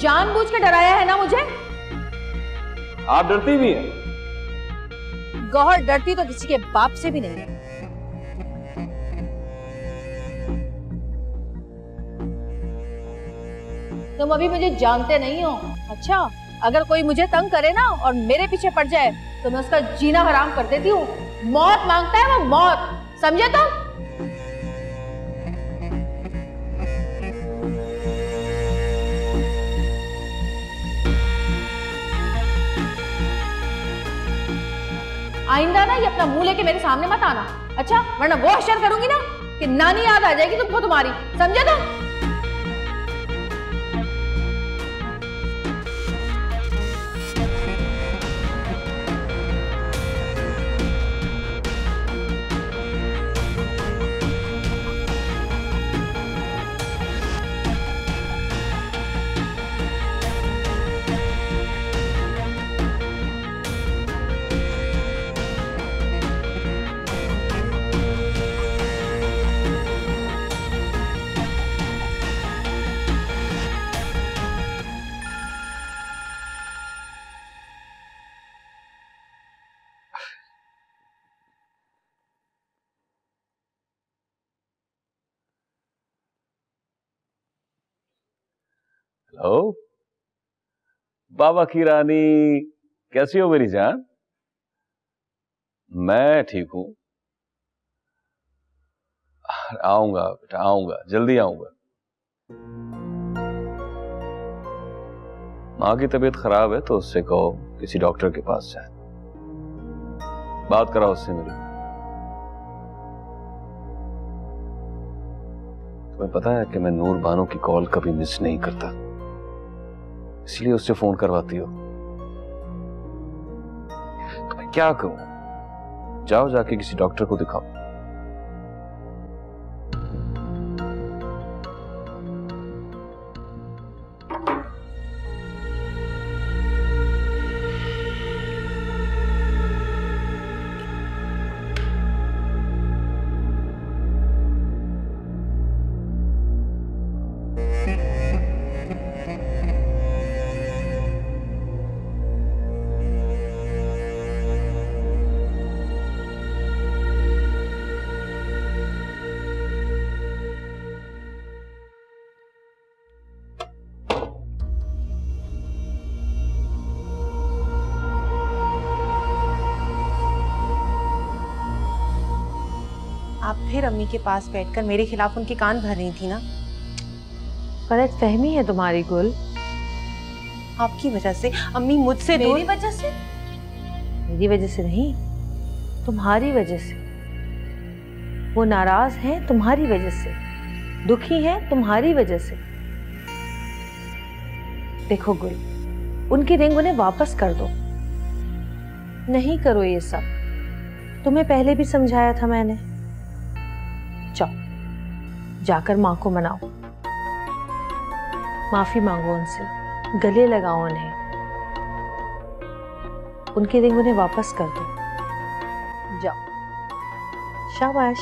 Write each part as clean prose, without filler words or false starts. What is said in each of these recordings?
जानबूझ के डराया है ना मुझे? आप डरती भी हैं? गौहर डरती तो किसी के बाप से भी नहीं है। तुम अभी मुझे जानते नहीं हो। अच्छा, अगर कोई मुझे तंग करे ना और मेरे पीछे पड़ जाए तो मैं उसका जीना हराम कर देती हूँ। मौत मांगता है वो, मौत, समझे तुम? आइंदा ना ये अपना मुंह लेके मेरे सामने मत आना, अच्छा? वरना वो हश्र करूंगी ना कि नानी याद आ जाएगी तुमको तुम्हारी, समझे तुम? हेलो बाबा की रानी, कैसी हो मेरी जान? मैं ठीक हूं। आऊंगा बेटा, आऊंगा, जल्दी आऊंगा। माँ की तबीयत खराब है तो उससे कहो किसी डॉक्टर के पास जाए, बात कराओ उससे मेरी। तुम्हें पता है कि मैं नूर बानो की कॉल कभी मिस नहीं करता, इसलिए उससे फोन करवाती हो। तो मैं क्या कहूं? जाओ जाके किसी डॉक्टर को दिखाओ। आप फिर अम्मी के पास बैठकर मेरे खिलाफ उनके कान भर रही थी ना? गलतफहमी है तुम्हारी गुल। आपकी वजह से अम्मी मुझसे दूर। मेरी वजह से? मेरी वजह से नहीं, तुम्हारी वजह से। वो नाराज हैं तुम्हारी वजह से, दुखी हैं तुम्हारी वजह से। देखो गुल, उनकी रिंग उन्हें वापस कर दो। नहीं करो ये सब, तुम्हें पहले भी समझाया था मैंने। जाओ, जाकर माँ को मनाओ, माफी मांगो उनसे, गले लगाओ उन्हें, उनकी रिंग उन्हें वापस कर दो। जाओ, शाबाश।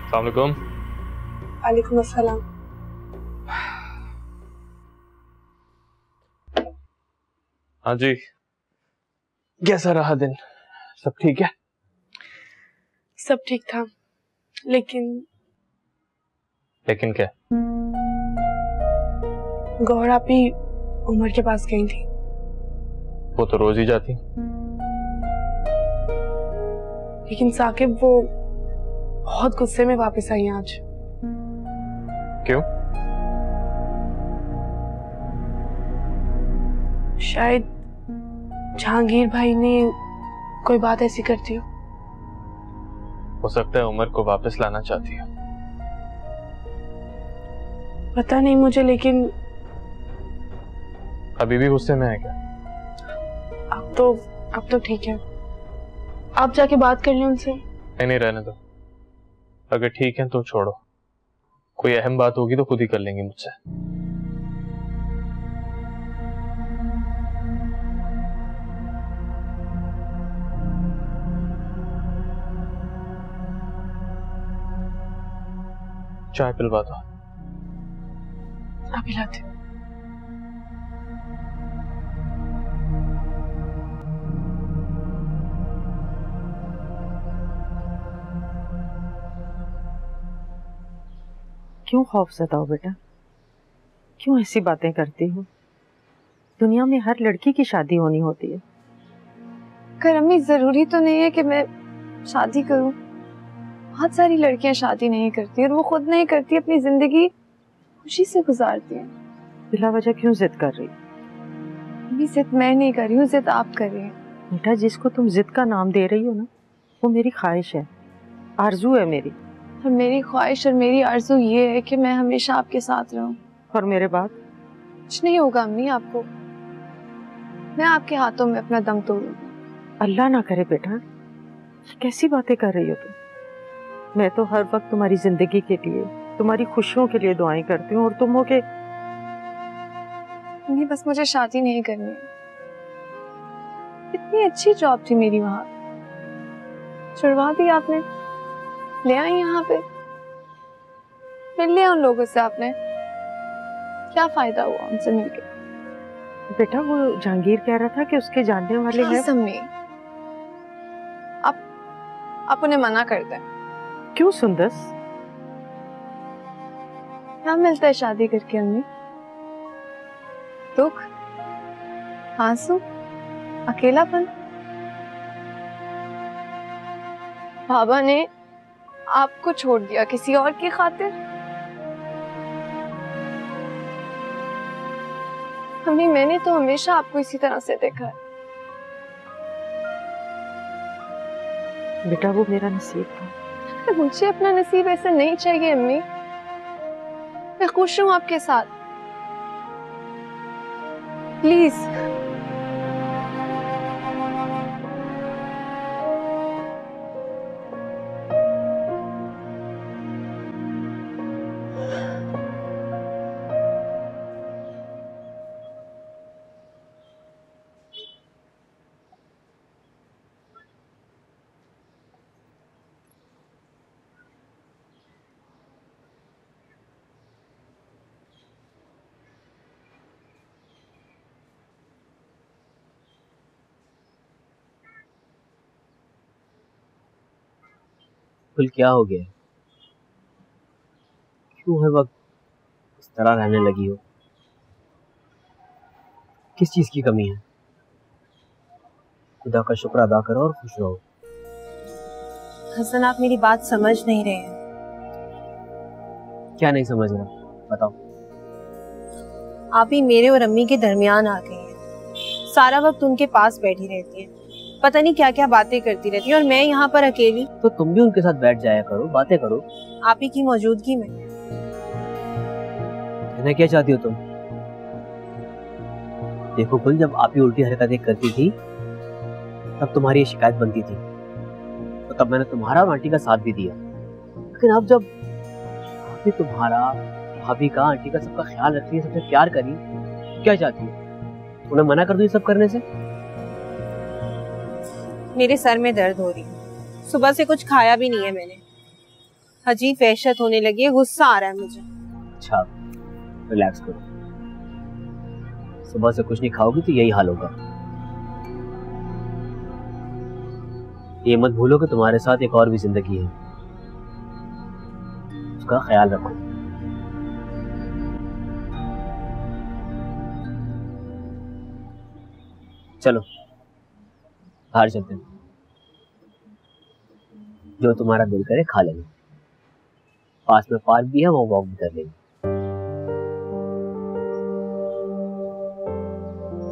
अस्सलामुअलैकुम। वालेकुम अस्सलाम। हाँ जी, कैसा रहा दिन? सब ठीक है? सब ठीक था, लेकिन क्या? गौहर आपी उमर के पास गई थी। वो तो रोज ही जाती। लेकिन साकिब वो बहुत गुस्से में वापस आई आज। क्यों? शायद जहांगीर भाई ने कोई बात ऐसी करती हो सकता है उमर को वापस लाना चाहती है। पता नहीं मुझे, लेकिन अभी भी गुस्से में है क्या? अब तो ठीक है। आप जाके बात कर लें उनसे। नहीं, रहने दो। अगर ठीक है तो छोड़ो, कोई अहम बात होगी तो खुद ही कर लेंगे मुझसे। चाय पिलवा दो। अभी लाते हूँ। क्यों खौफज़दा हो बेटा? क्यों ऐसी बातें करती हो? दुनिया में हर लड़की की शादी होनी होती है। कर अम्मी, जरूरी तो नहीं है कि मैं शादी करूं। बहुत सारी लड़कियां शादी नहीं करती और वो खुद नहीं करती, अपनी जिंदगी खुशी से गुजारती हैं। बिला वजह क्यों जिद कर रही? अम्मी, जिद मैं नहीं कर रही हूँ, जिद आप कर रही हैं। बेटा, जिसको तुम जिद का नाम दे रही हो ना, वो मेरी ख्वाहिश है, आरजू है मेरी। और मेरी ख्वाहिश और मेरी आरज़ू ये है कि मैं हमेशा आपके साथ रहूं। और मेरे बाद? कुछ नहीं होगा अम्मी आपको, मैं आपके हाथों में अपना दम तोड़ूंगी। अल्लाह ना करे बेटा, कैसी बातें कर रही हो तुम? मैं तो हर वक्त तुम्हारी जिंदगी के लिए, तुम्हारी खुशियों के लिए दुआएं करती हूँ, और तुम हो के। अम्मी, बस मुझे शादी नहीं करनी है। इतनी अच्छी जॉब थी मेरी वहां, छुड़वा दी आपने, ले आई यहाँ पे, मिल लिया उन लोगों से आपने, क्या फायदा हुआ उनसे मिलके? बेटा, वो जहांगीर कह रहा था कि उसके जानने वाले हैं। अम्मी, आप उन्हें मना कर दें। क्यों सुंदस? क्या मिलता है शादी करके अम्मी? दुख, आंसू, अकेलापन। बाबा ने आपको छोड़ दिया किसी और की खातिर। अम्मी, मैंने तो हमेशा आपको इसी तरह से देखा है। बेटा, वो मेरा नसीब था। मुझे अपना नसीब ऐसा नहीं चाहिए अम्मी, मैं खुश हूं आपके साथ, प्लीज। कुल क्या हो गया? क्यों हर वक्त इस तरह रहने लगी हो? किस चीज की कमी है? खुदा का शुक्र अदा करो और खुश रहो। हसन, आप मेरी बात समझ नहीं रहे हैं। क्या नहीं समझ रहा, बताओ। आप ही मेरे और अम्मी के दरमियान आ गए हैं, सारा वक्त उनके पास बैठी रहती हैं, पता नहीं क्या क्या बातें करती रहती हैं, और मैं यहाँ पर अकेली। तो तुम भी उनके साथ बैठ जाया करो, बातें करो। आप ही की मौजूदगी में। कहना क्या चाहती हो तुम? देखो कुल, जब आप ही उल्टी हरकतें करती थी तब तुम्हारी ये शिकायत बनती थी, तो तब मैंने तुम्हारा और आंटी का साथ भी दिया। लेकिन अब जब आप ही तुम्हारा, भाभी का, आंटी का सबका ख्याल रखती है, सबसे प्यार करी, क्या चाहती है? उन्हें मना कर दो ये सब करने से? मेरे सर में दर्द हो रही है, सुबह से कुछ खाया भी नहीं है मैंने, अजीब वहशत होने लगी है, गुस्सा आ रहा है मुझे। अच्छा, रिलैक्स करो। सुबह से कुछ नहीं खाओगी तो यही हाल होगा। ये मत भूलो कि तुम्हारे साथ एक और भी जिंदगी है, उसका ख्याल रखो। चलो बाहर चलते हैं, जो तुम्हारा दिल करे खा लेंगे, पास में पार्क भी है, वहाँ वॉक भी कर लेंगे।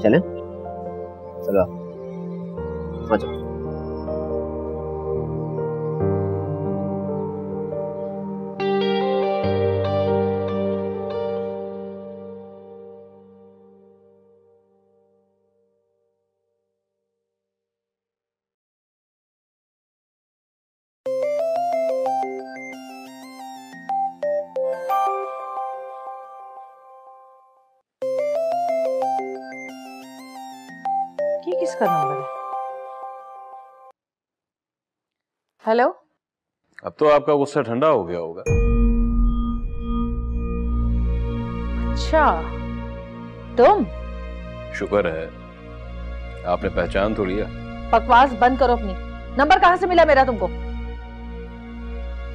चले? चलो आ जाओ। हेलो। अब तो आपका गुस्सा ठंडा हो गया होगा। अच्छा, तुम? शुक्र है आपने पहचान तो लिया। बकवास बंद करो अपनी। नंबर कहाँ से मिला मेरा तुमको?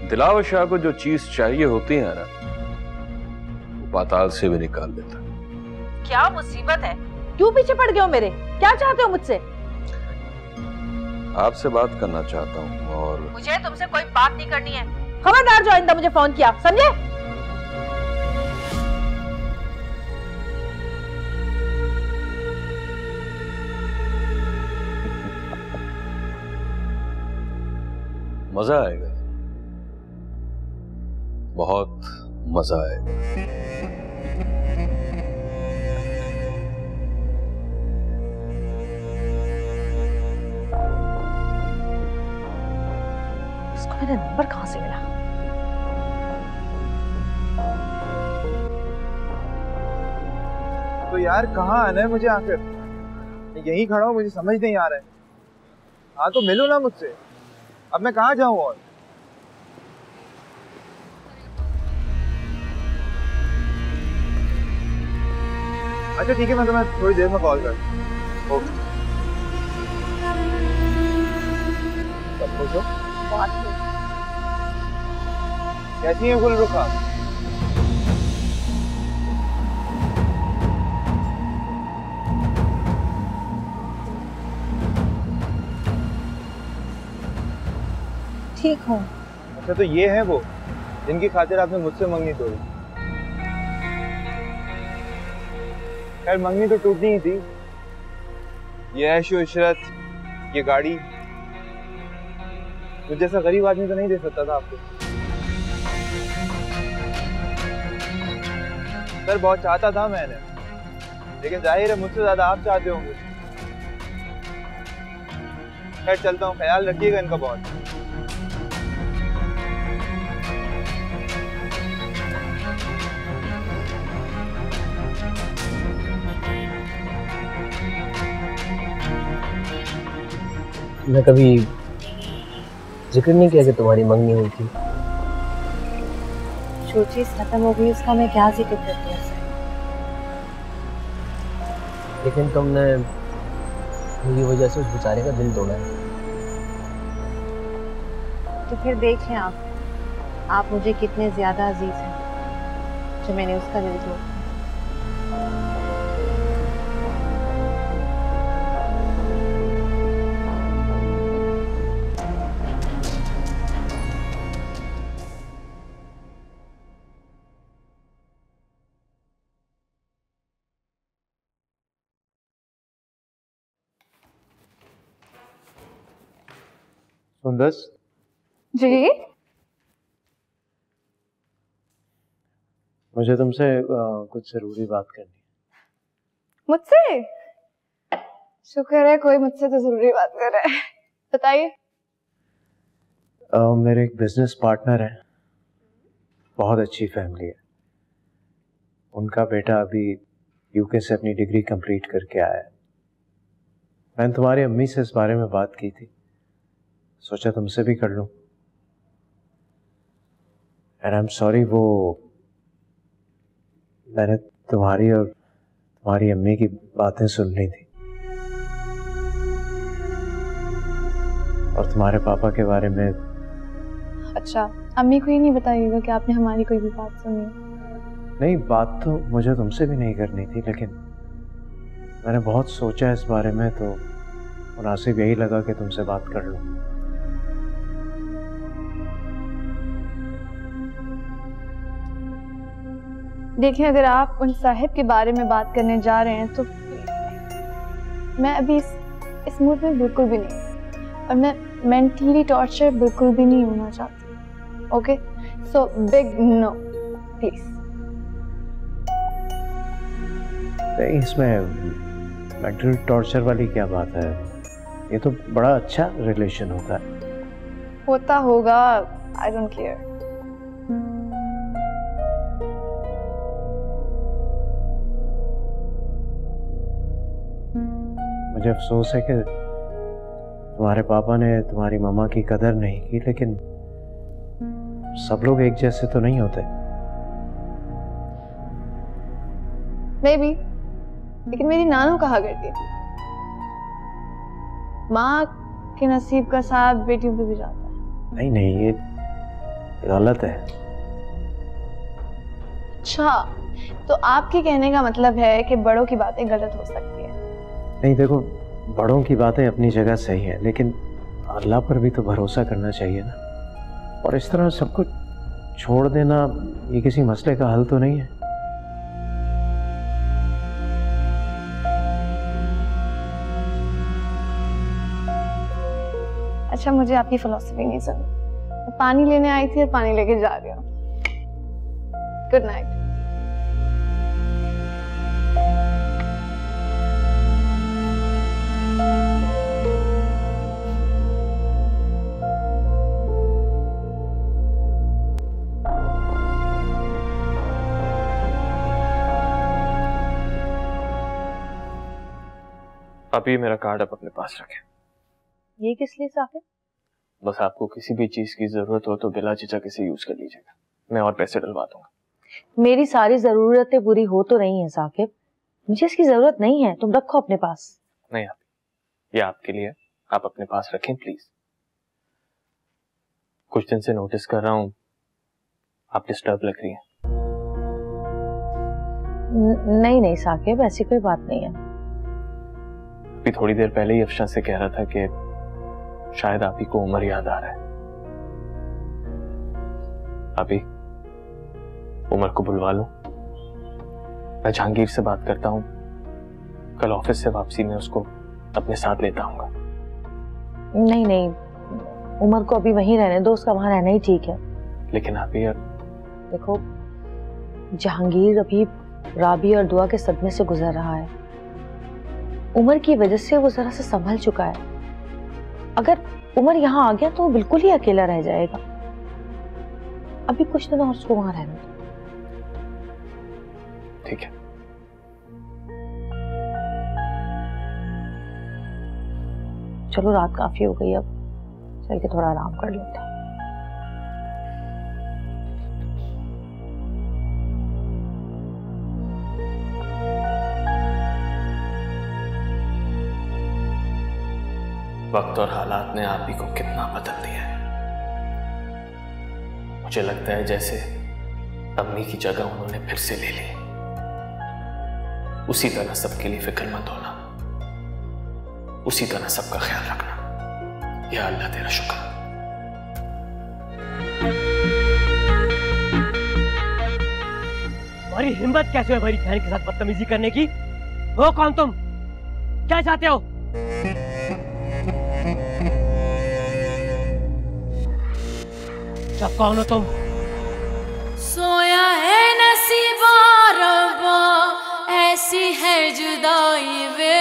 दिलावर शाह को जो चीज चाहिए होती है ना, वो पाताल से भी निकाल देता। क्या मुसीबत है? क्यों पीछे पड़ गए हो मेरे? क्या चाहते हो मुझसे? आपसे बात करना चाहता हूँ और मुझे तुमसे कोई बात नहीं करनी है। खबरदार जो आइंदा मुझे फोन किया, समझे? मजा आएगा, बहुत मजा आएगा। इसको मेरा नंबर कहाँ से मिला? तो यार कहाँ आना है मुझे आखिर? यहीं खड़ा हूँ, मुझे समझ नहीं आ रहा है। हाँ तो मिलो ना मुझसे। अब मैं कहाँ जाऊँ और? अच्छा ठीक है, मैं तुम्हें थोड़ी देर में कॉल करता हूँ। ओके। सब खुश हो? कैसी है गुलरुखा? ठीक हूँ। अच्छा तो ये है वो जिनकी खातिर आपने मुझसे मंगनी तोड़ी। खैर मंगनी तो टूटनी ही थी। ये ऐशो इशरत, ये गाड़ी, मुझ जैसा गरीब आदमी तो नहीं दे सकता था आपको। सर बहुत चाहता था मैंने, लेकिन जाहिर है मुझसे ज्यादा आप चाहते होंगे। खैर चलता हूँ, ख्याल रखिएगा इनका बहुत। मैं कभी जिक्र नहीं किया कि तुम्हारी मंगनी हुई थी। जो चीज खत्म हो गई उसका मैं क्या जिक्र करती हूँ सर? लेकिन तुमने मेरी वजह से उस बेचारे का दिल तोड़ा है। तो फिर देखें आप मुझे कितने ज्यादा अजीज हैं जो मैंने उसका दिल तोड़ा। सुंदर जी? मुझे तुमसे कुछ जरूरी बात करनी है। मुझसे? शुक्र है कोई मुझसे तो जरूरी बात कर रहा है। बताइए। मेरे एक बिजनेस पार्टनर है, बहुत अच्छी फैमिली है। उनका बेटा अभी यूके से अपनी डिग्री कंप्लीट करके आया है। मैंने तुम्हारी अम्मी से इस बारे में बात की थी, सोचा तुमसे भी कर लूं। एंड आई एम सॉरी, वो मैंने तुम्हारी और तुम्हारी अम्मी की बातें सुन ली थी और तुम्हारे पापा के बारे में। अच्छा, अम्मी को ही नहीं बताइएगा कि आपने हमारी कोई भी बात सुनी? नहीं, बात तो मुझे तुमसे भी नहीं करनी थी, लेकिन मैंने बहुत सोचा इस बारे में, तो मुनासिब यही लगा कि तुमसे बात कर लूं। देखिए, अगर आप उन साहिब के बारे में बात करने जा रहे हैं तो मैं अभी इस मूड में बिल्कुल भी नहीं, और मैं मेंटली टॉर्चर बिल्कुल भी नहीं होना चाहती। Okay, so big no please. नहीं, इसमें मेंटल टॉर्चर वाली क्या बात है? ये तो बड़ा अच्छा रिलेशन होता है। होता होगा, आई डोंट केयर। मुझे अफसोस है कि तुम्हारे पापा ने तुम्हारी मम्मा की कदर नहीं की, लेकिन सब लोग एक जैसे तो नहीं होते। मैं भी, लेकिन मेरी नानू कहा करती थी माँ के नसीब का साथ बेटियों पे भी जाता है। नहीं नहीं, ये गलत है। अच्छा, तो आपके कहने का मतलब है कि बड़ों की बातें गलत हो सकती है? नहीं देखो, बड़ों की बातें अपनी जगह सही है, लेकिन अल्लाह पर भी तो भरोसा करना चाहिए ना। और इस तरह सब कुछ छोड़ देना ये किसी मसले का हल तो नहीं है। अच्छा, मुझे आपकी फिलॉसफी नहीं समझ। पानी लेने आई थी और पानी लेके जा रही हूँ। Good night. अभी मेरा कार्ड आप अपने पास रखें। ये किस लिए साकिब? बस आपको किसी भी चीज की जरूरत हो तो बिला झिझक इसे यूज कर लीजिएगा, मैं और पैसे डलवा दूंगा। मेरी सारी जरूरतें पूरी हो तो रही हैं साकिब, मुझे इसकी जरूरत नहीं है, तुम रखो अपने पास। नहीं आप, ये आपके लिए, आप अपने पास रखें प्लीज। कुछ दिन से नोटिस कर रहा हूं आप डिस्टर्ब लग रही हैं। नहीं नहीं साकिब, ऐसी कोई बात नहीं है। अभी थोड़ी देर पहले ही अफशा से कह रहा था कि शायद आप ही को उमर याद आ रहा है। अभी उमर को बुलवा लो, मैं जहांगीर से बात करता हूं, कल ऑफिस से वापसी में उसको अपने साथ लेता आऊंगा। नहीं नहीं, उमर को अभी वहीं रहने दो, उसका वहां रहना ही ठीक है। लेकिन अभी देखो, जहांगीर अभी राबी और दुआ के सदमे से गुजर रहा है। उमर की वजह से वो जरा सा संभल चुका है। अगर उमर यहाँ आ गया तो वो बिल्कुल ही अकेला रह जाएगा। अभी कुछ दिन और उसको वहां रहने दो। ठीक है। चलो, रात काफी हो गई, अब चल के थोड़ा आराम कर लेते हैं। वक्त और हालात ने आप ही को कितना बदल दिया है। मुझे लगता है जैसे अम्मी की जगह उन्होंने फिर से ले ली। उसी तरह सबके लिए फिक्रमंद होना, उसी तरह सबका ख्याल रखना, या अल्लाह तेरा शुक्र। तुम्हारी हिम्मत कैसे है मेरी बहन के साथ बदतमीजी करने की? हो कौन तुम? क्या चाहते हो? जब कौन हो तुम? सोया है नसीबा रब्बा, ऐसी है जुदाई वे।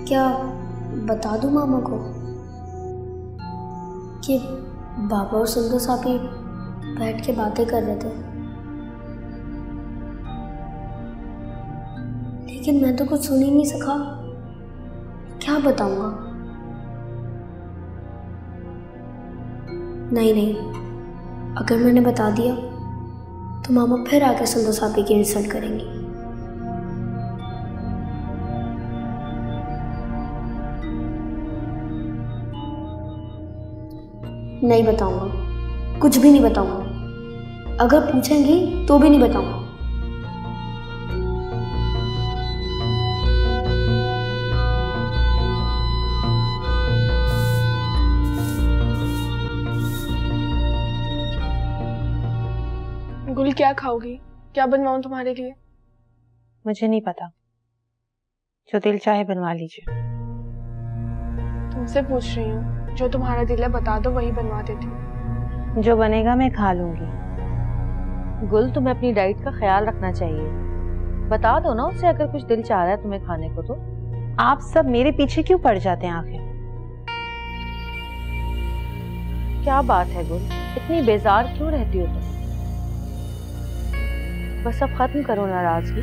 क्या बता दूं मामा को कि बाबा और सुंदर साहब ही बैठ के बातें कर रहे थे? लेकिन मैं तो कुछ सुन ही नहीं सका, क्या बताऊंगा? नहीं नहीं, अगर मैंने बता दिया तो मामा फिर आकर सुंदर साहब की इंसल्ट करेंगी। नहीं बताऊंगा, कुछ भी नहीं बताऊंगा। अगर पूछेंगी तो भी नहीं बताऊंगा। गुल, क्या खाओगी? क्या बनवाऊं तुम्हारे लिए? मुझे नहीं पता, जो दिल चाहे बनवा लीजिए। तुमसे पूछ रही हूँ, जो तुम्हारा दिल है बता दो, वही बनवा देती हूँ। जो बनेगा मैं खा लूंगी। गुल, तुम्हें अपनी डाइट का ख्याल रखना चाहिए, बता दो ना उसे अगर कुछ दिल चाह रहा है तुम्हें खाने को तो। आप सब मेरे पीछे क्यों पड़ जाते हैं आखिर? क्या बात है गुल, इतनी बेजार क्यों रहती हो तुम? बस अब खत्म करो नाराजगी,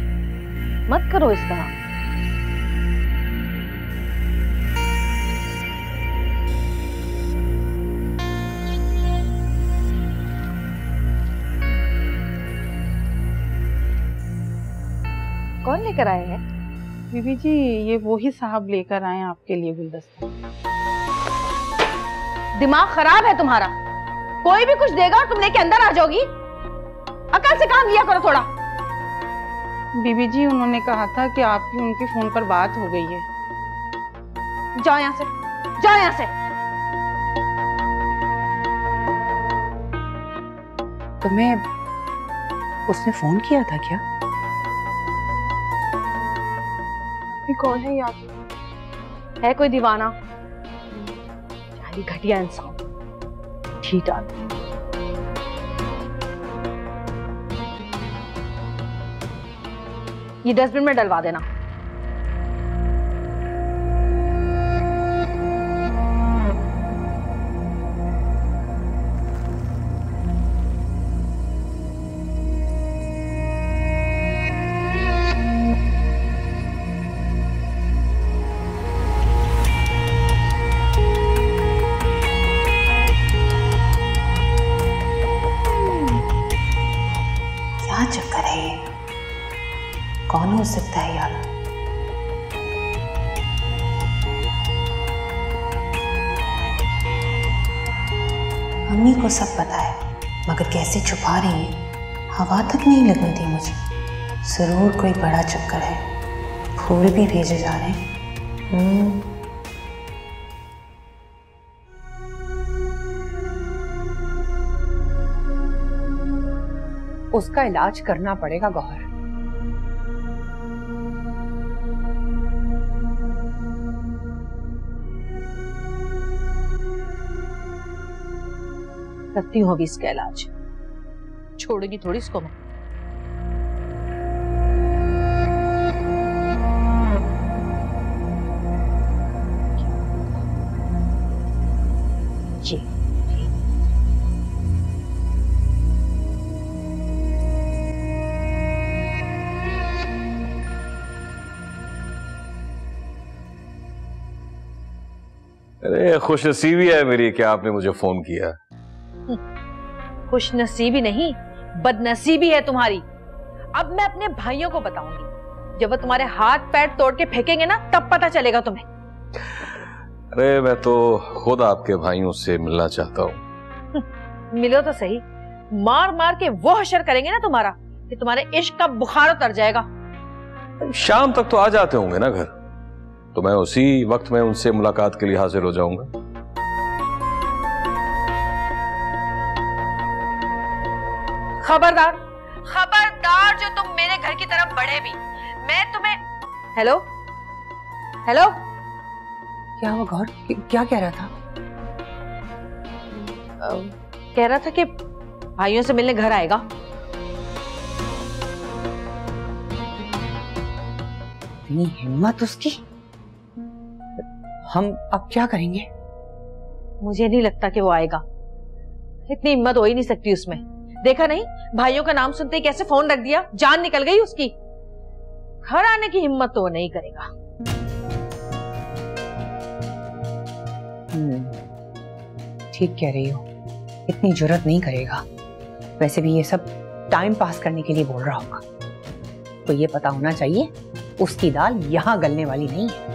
मत करो इस तरह। कौन लेकर आए हैं? बीबी जी, ये वही साहब लेकर आए हैं आपके लिए गुलदस्ता। दिमाग खराब है तुम्हारा? कोई भी कुछ देगा और तुम लेके अंदर आ जाओगी? अकल से काम लिया करो थोड़ा। बीबी जी, उन्होंने कहा था कि आपकी उनके फोन पर बात हो गई है। जाओ यहाँ से, जाओ यहाँ से। तुम्हें उसने फोन किया था क्या? कौन है यहाँ पे? है कोई दीवाना? घटिया इंसान, ठीक आदमी। ये डस्टबिन में डलवा देना। क्या चक्कर है ये? कौन हो सकता है यार? मम्मी को सब पता है, मगर कैसे छुपा रही है? हवा तक नहीं लगने दी मुझे। जरूर कोई बड़ा चक्कर है। फूल भी भेजे जा रहे हैं। उसका इलाज करना पड़ेगा गौहर। करती हूँ अभी इसका इलाज, छोड़ूंगी थोड़ी इसको मैं। जी अरे खुशनसीबी है मेरी कि आपने मुझे फोन किया। खुशनसीबी नहीं, बदनसीबी है तुम्हारी। अब मैं अपने भाइयों को बताऊंगी। जब वो तुम्हारे हाथ पैर तोड़ के फेंकेंगे ना, तब पता चलेगा तुम्हें। अरे मैं तो खुद आपके भाइयों से मिलना चाहता हूँ। मिलो तो सही। मार मार के वो हशर करेंगे ना तुम्हारा कि तुम्हारे इश्क का बुखार उतर जाएगा। शाम तक तो आ जाते होंगे ना घर, तो मैं उसी वक्त में उनसे मुलाकात के लिए हाजिर हो जाऊंगा। खबरदार, खबरदार जो तुम मेरे घर की तरफ बढ़े भी, मैं तुम्हें। हेलो हेलो, क्या हुआ गौर? क्या कह रहा था? कह रहा था कि भाइयों से मिलने घर आएगा। इतनी हिम्मत उसकी। हम अब क्या करेंगे? मुझे नहीं लगता कि वो आएगा। इतनी हिम्मत हो ही नहीं सकती उसमें। देखा नहीं, भाइयों का नाम सुनते ही कैसे फोन रख दिया, जान निकल गई उसकी। घर आने की हिम्मत तो वो नहीं करेगा। ठीक कह रही हो, इतनी जुर्रत नहीं करेगा। वैसे भी ये सब टाइम पास करने के लिए बोल रहा होगा। तो ये पता होना चाहिए उसकी दाल यहां गलने वाली नहीं है।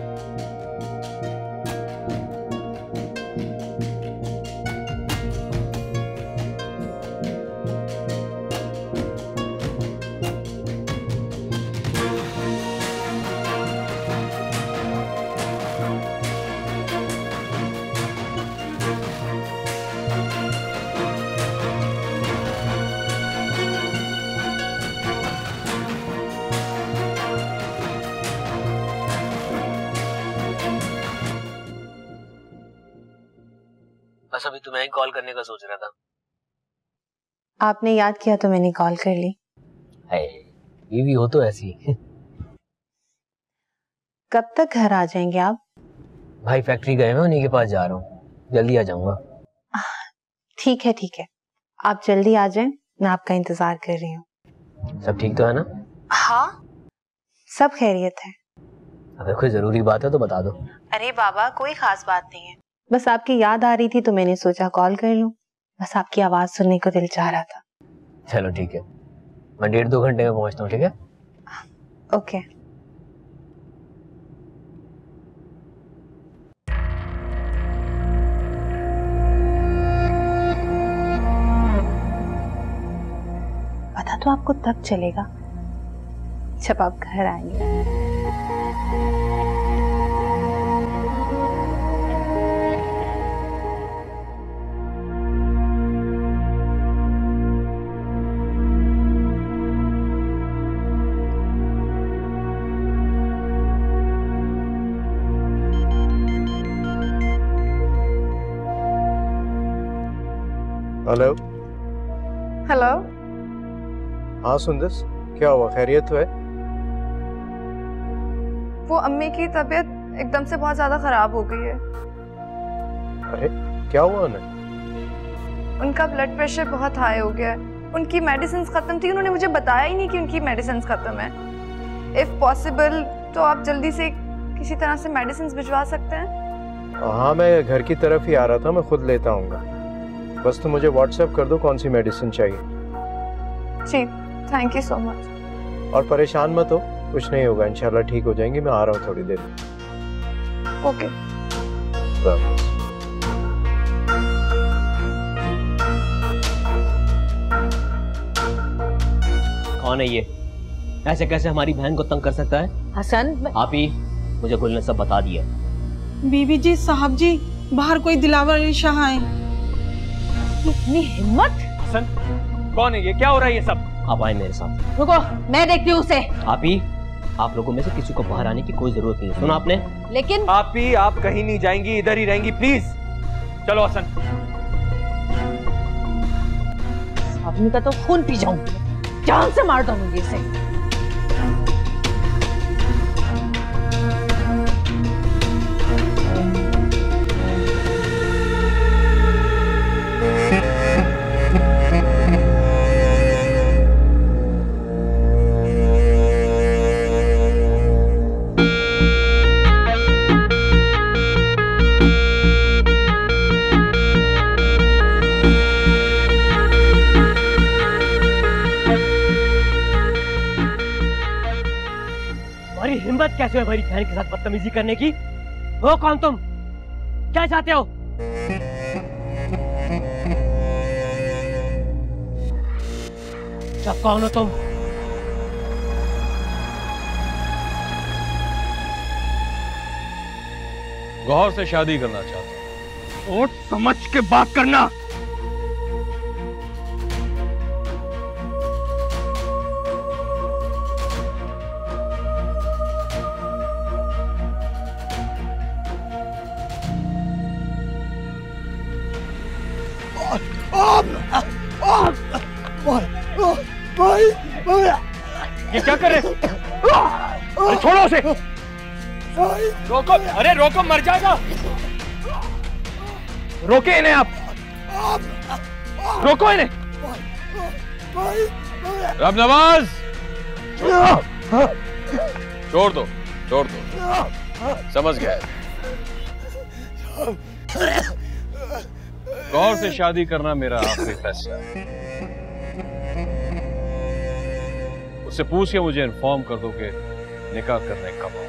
बस अभी तुम्हें ही कॉल करने का सोच रहा था। आपने याद किया तो मैंने कॉल कर ली। ये भी हो तो ऐसी। कब तक घर आ जाएंगे आप? भाई फैक्ट्री गए हैं, उन्हीं के पास जा रहा हूँ, जल्दी आ जाऊंगा। ठीक है ठीक है, आप जल्दी आ जाएं, मैं आपका इंतजार कर रही हूँ। सब ठीक तो है ना? हाँ, सब खैरियत है। अगर कोई जरूरी बात है तो बता दो। अरे बाबा, कोई खास बात नहीं है, बस आपकी याद आ रही थी तो मैंने सोचा कॉल कर लूं। बस आपकी आवाज सुनने को दिल चाह रहा था। चलो ठीक है, मैं 1.5-2 घंटे में पहुंचता हूँ, ठीक है? ओके। पता तो आपको तब चलेगा जब आप घर आएंगे। हेलो। हेलो। हाँ सुंदस, क्या हुआ, खैरियत तो है? वो अम्मी की तबीयत एकदम से बहुत ज्यादा खराब हो गई है। अरे क्या हुआ उन्हें? उनका ब्लड प्रेशर बहुत हाई हो गया है। उनकी मेडिसिन खत्म थी, उन्होंने मुझे बताया ही नहीं कि उनकी मेडिसिन खत्म है। इफ पॉसिबल तो आप जल्दी से किसी तरह से मेडिसिन भिजवा सकते हैं? हाँ, मैं घर की तरफ ही आ रहा था, मैं खुद लेता आऊंगा। बस तुम मुझे व्हाट्सएप कर दो कौन सी मेडिसिन चाहिए। जी, थैंक यू सो मच। और परेशान मत हो, कुछ नहीं होगा, इंशाल्लाह ठीक हो जाएंगी। मैं आ रहा हूँ थोड़ी देर में। ओके। कौन है ये? ऐसे कैसे हमारी बहन को तंग कर सकता है? हसन, आप ही, मुझे गुल ने सब बता दिया। बीबी जी, साहब जी, बाहर कोई दिलावर अली शाह आए। इतनी हिम्मत! हसन, कौन है ये? क्या हो रहा है ये सब? आप आए मेरे साथ। रुको, मैं देखती हूँ उसे। आप ही, आप लोगों में से किसी को बाहर आने की कोई जरूरत नहीं है, सुना आपने? लेकिन आप ही, आप कहीं नहीं जाएंगी, इधर ही रहेंगी, प्लीज। चलो हसन। आदमी का तो खून पी जाऊंगी, जान से मार दूंगी इसे। हिम्मत कैसे है हमारी बहन के साथ बदतमीजी करने की? हो कौन तुम? क्या चाहते हो? जब कौन हो तुम? गौहर से शादी करना चाहता हूं। और समझ के बात करना। ये क्या कर रहे? अरे छोड़ो उसे। रोको, अरे रोको, मर जाएगा। रोके इन्हें आप, रोको इन्हें। रब नवाज, छोड़ दो, छोड़ दो, समझ गए। गौर से शादी करना मेरा आखिरी फैसला है। उससे पूछ के मुझे इन्फॉर्म कर दो कि निकाह करने कब आओ।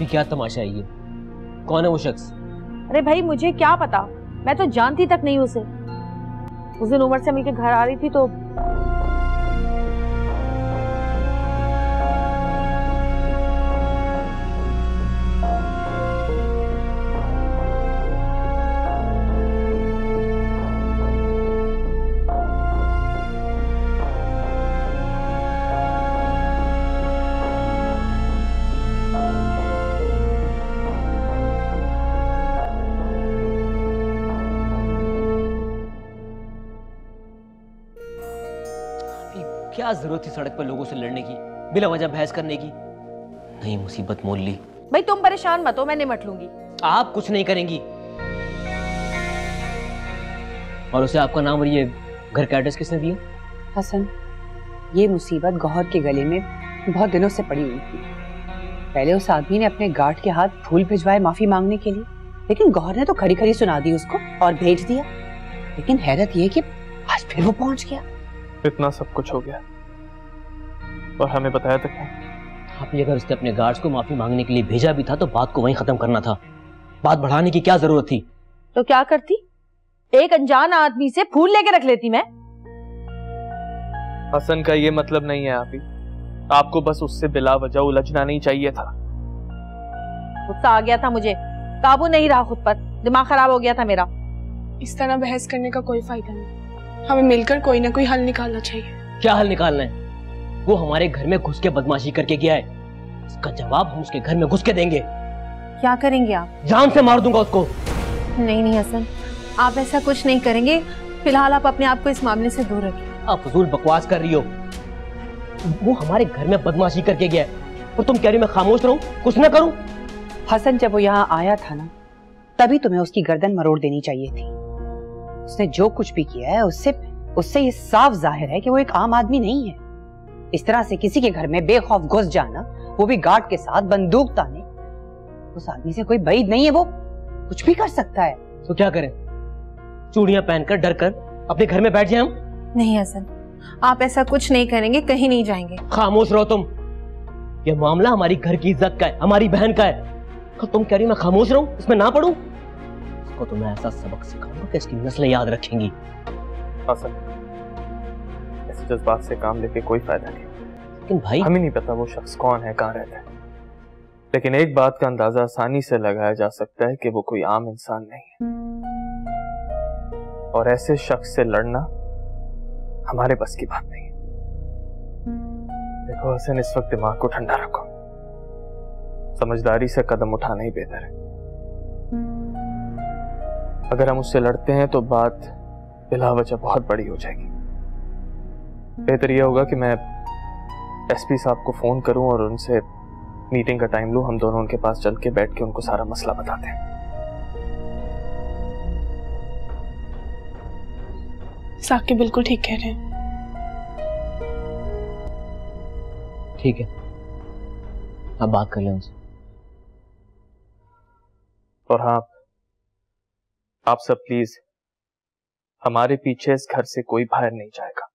क्या तमाशा है ये? कौन है वो शख्स? अरे भाई मुझे क्या पता, मैं तो जानती तक नहीं उसे। उस दिन उमर से मिलके घर आ रही थी तो क्या जरूरत थी सड़क पर लोगों से लड़ने की, बिला वजह बहस करने की? नहीं मुसीबत मोल ली। भाई तुम परेशान मत हो, मैं निपट लूंगी। आप कुछ नहीं करेंगी। और उसे आपका नाम और ये घर का एड्रेस किसने दिया? हसन, ये मुसीबत गौहर के गले में बहुत दिनों से पड़ी हुई थी। पहले उस आदमी ने अपने गार्ड के हाथ फूल भिजवाए माफी मांगने के लिए, लेकिन गौहर ने तो खड़ी खड़ी सुना दी उसको और भेज दिया। लेकिन हैरत ये कि आज फिर वो पहुंच गया। इतना सब कुछ हो गया और हमें बताया तक नहीं। आपने अगर उसने अपने गार्ड्स को माफी मांगने के लिए भेजा भी था तो बात को वहीं खत्म करना था। बात बढ़ाने की क्या जरूरत थी? तो क्या करती, एक अनजान आदमी से फूल लेके रख लेती मैं। हसन का ये मतलब नहीं है आपी, आपको बस उससे बिला वजह उलझना नहीं चाहिए था। गुस्सा आ गया था मुझे, काबू नहीं रहा खुद पर, दिमाग खराब हो गया था मेरा। इस तरह बहस करने का कोई फायदा नहीं, हमें मिलकर कोई ना कोई हल निकालना चाहिए। क्या हल निकालना है? वो हमारे घर में घुस के बदमाशी करके गया है, इसका जवाब हम उसके घर में घुस के देंगे। क्या करेंगे आप? जान से मार दूंगा उसको। नहीं नहीं हसन, आप ऐसा कुछ नहीं करेंगे। फिलहाल आप अपने आप को इस मामले से दूर रखिए। आप फजूल बकवास कर रही हो। वो हमारे घर में बदमाशी करके गया है और तुम कह रही हो मैं खामोश रहूं, कुछ ना करूं? हसन जब वो यहाँ आया था ना, तभी तुम्हें उसकी गर्दन मरोड़ देनी चाहिए थी। उसने जो कुछ भी किया है उससे ये साफ जाहिर है कि वो एक आम आदमी नहीं है। इस तरह से किसी के घर में बेखौफ घुस जाना, वो भी गार्ड के साथ बंदूक ताने, उस आदमी से कोई बैद नहीं है, वो कुछ भी कर सकता है। तो क्या करें? चूड़ियां पहनकर डर कर अपने घर में बैठ जाए हम? नहीं हसन, आप ऐसा कुछ नहीं करेंगे, कहीं नहीं जाएंगे। खामोश रहो तुम। ये मामला हमारी घर की इज्जत का है, हमारी बहन का है। तुम कह रही मैं खामोश रहूं, इसमें ना पढ़ूं? इसको तो मैं ऐसा सबक सिखाऊंगा कि इसकी नस्लें याद रखेंगी। हसन, ऐसे जज्बात से काम लेके कोई फायदा नहीं। लेकिन भाई हमें नहीं पता वो शख्स कौन है, कहाँ रहता है, लेकिन एक बात का अंदाजा आसानी से लगाया जा सकता है कि वो कोई आम इंसान नहीं है। और ऐसे शख्स से लड़ना हमारे बस की बात नहीं है। देखो हसन, इस वक्त दिमाग को ठंडा रखो, समझदारी से कदम उठाना ही बेहतर है। अगर हम उससे लड़ते हैं तो बात बिला वजह बहुत बड़ी हो जाएगी। बेहतर यह होगा कि मैं एसपी साहब को फोन करूं और उनसे मीटिंग का टाइम लूं, हम दोनों उनके पास चल के बैठ के उनको सारा मसला बताते हैं। साकिब बिल्कुल ठीक कह रहे हैं। ठीक है, अब बात कर लें उनसे। और हाँ, आप सब प्लीज, हमारे पीछे इस घर से कोई बाहर नहीं जाएगा।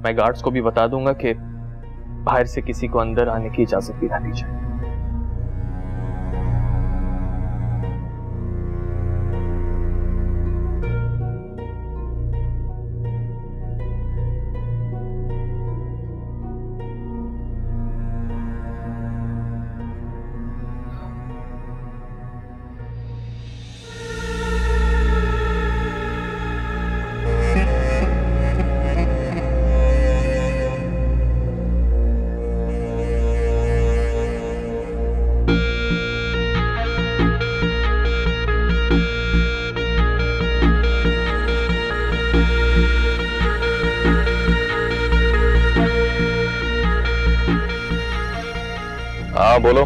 मैं गार्ड्स को भी बता दूंगा कि बाहर से किसी को अंदर आने की इजाजत भी ना दी जाए। हाँ बोलो।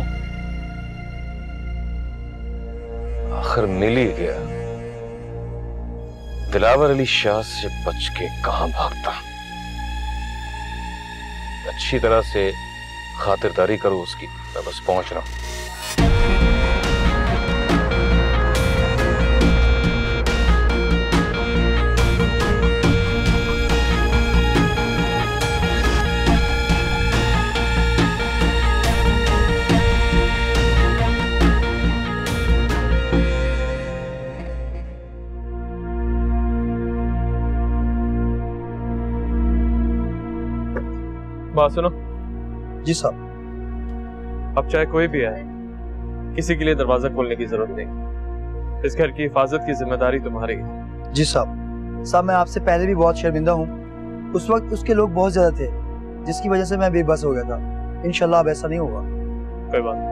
आखिर मिल ही गया। दिलावर अली शाह से बच के कहां भागता। अच्छी तरह से खातिरदारी करो उसकी, मैं बस पहुंच रहा हूं। बात सुनो। जी साहब। अब चाहे कोई भी आए, किसी के लिए दरवाजा खोलने की जरूरत नहीं। इस घर की हिफाजत की जिम्मेदारी तुम्हारी है। जी साहब। साहब मैं आपसे पहले भी बहुत शर्मिंदा हूँ। उस वक्त उसके लोग बहुत ज्यादा थे, जिसकी वजह से मैं बेबस हो गया था। इंशाल्लाह अब ऐसा नहीं होगा। कोई बात नहीं।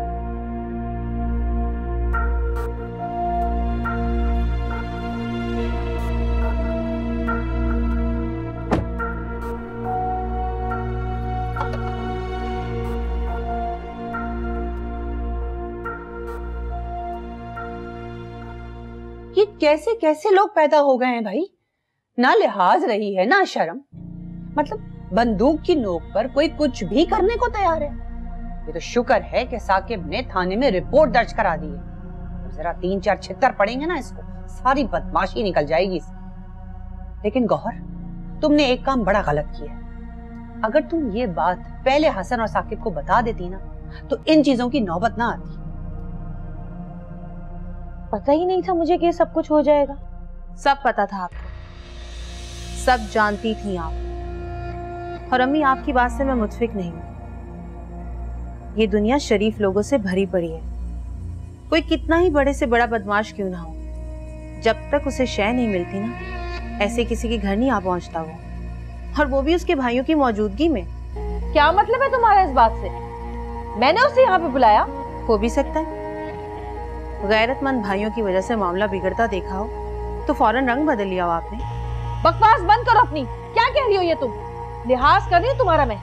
ये कैसे कैसे लोग पैदा हो गए हैं भाई, ना लिहाज रही है ना शर्म। मतलब बंदूक की नोक पर कोई कुछ भी करने को तैयार है। ये तो शुक्र है कि साकिब ने थाने में रिपोर्ट दर्ज करा दी है। जरा 3-4 छित्तर पड़ेंगे ना इसको, सारी बदमाशी निकल जाएगी इसकी। लेकिन गौहर, तुमने एक काम बड़ा गलत किया है। अगर तुम ये बात पहले हसन और साकिब को बता देती ना, तो इन चीजों की नौबत ना आती। पता ही नहीं था मुझे कि सब कुछ हो जाएगा। सब पता था आपको, सब जानती थी आप। और अम्मी, आपकी बात से मैं मुतफिक नहीं हूं। ये दुनिया शरीफ लोगों से भरी पड़ी है। कोई कितना ही बड़े से बड़ा बदमाश क्यों ना हो, जब तक उसे शय नहीं मिलती ना, ऐसे किसी के घर नहीं आ पहुंचता वो, और वो भी उसके भाइयों की मौजूदगी में। क्या मतलब है तुम्हारा इस बात से? मैंने उसे यहाँ पे बुलाया? हो भी सकता है। गैरतमंद भाइयों की वजह से मामला बिगड़ता देखा हो तो फौरन रंग बदल लिया हो आपने। बकवास बंद करो अपनी। क्या कह रही हो ये तुम? लिहाज कर रही हो तुम्हारा मैं,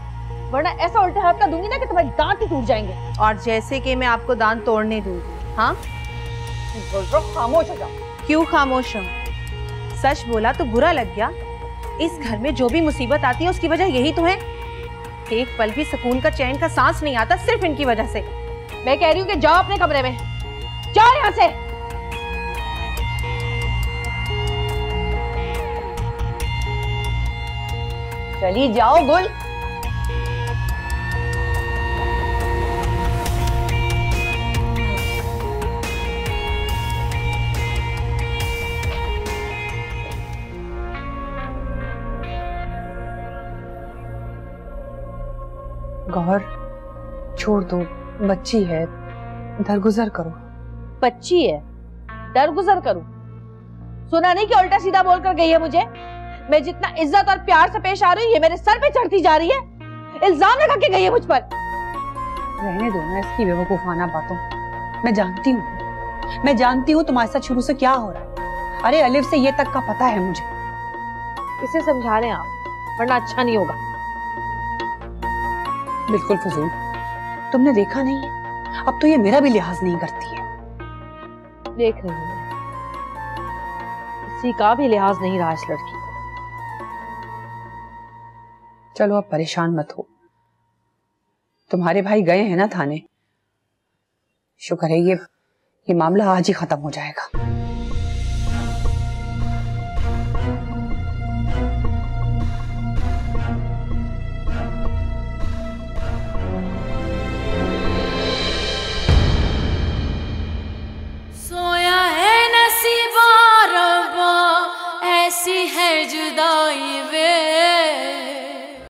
वरना ऐसा उल्टे हाथ का दूंगी ना कि तुम्हारे दांत ही टूट जाएंगे। और जैसे कि मैं आपको दांत तोड़ने दूंगी। हाँ, खामोश हो जाओ। क्यों खामोश हूँ? सच बोला तो बुरा लग गया। इस घर में जो भी मुसीबत आती है उसकी वजह यही तो है। एक पल भी सुकून का, चैन का सांस नहीं आता सिर्फ इनकी वजह से। मैं कह रही हूँ कि जाओ अपने कमरे में, जाओ यहाँ से। चली जाओ गुल। गौहर, छोड़ दो, बच्ची है, दरगुजर करो। बच्ची है, दरगुजर करूं? सुना नहीं कि उल्टा सीधा बोलकर गई है मुझे? मैं जितना इज्जत और प्यार से पेश आ रही हूँ, ये मेरे सर पे चढ़ती जा रही है। इल्जाम लगा के गई है मुझ पर। रहने दो ना इसकी बेवकूफाना बातों। मैं जानती हूँ तुम्हारे साथ शुरू से क्या हो रहा है। अरे अलिफ से ये तक का पता है मुझे। इसे समझा रहे हैं आप, वरना अच्छा नहीं होगा। बिल्कुल फजूल। तुमने देखा नहीं है, अब तो ये मेरा भी लिहाज नहीं करती है। देख रही हूँ, किसी का भी लिहाज नहीं रहा इस लड़की को। चलो अब परेशान मत हो। तुम्हारे भाई गए हैं ना थाने, शुक्र है ये मामला आज ही खत्म हो जाएगा।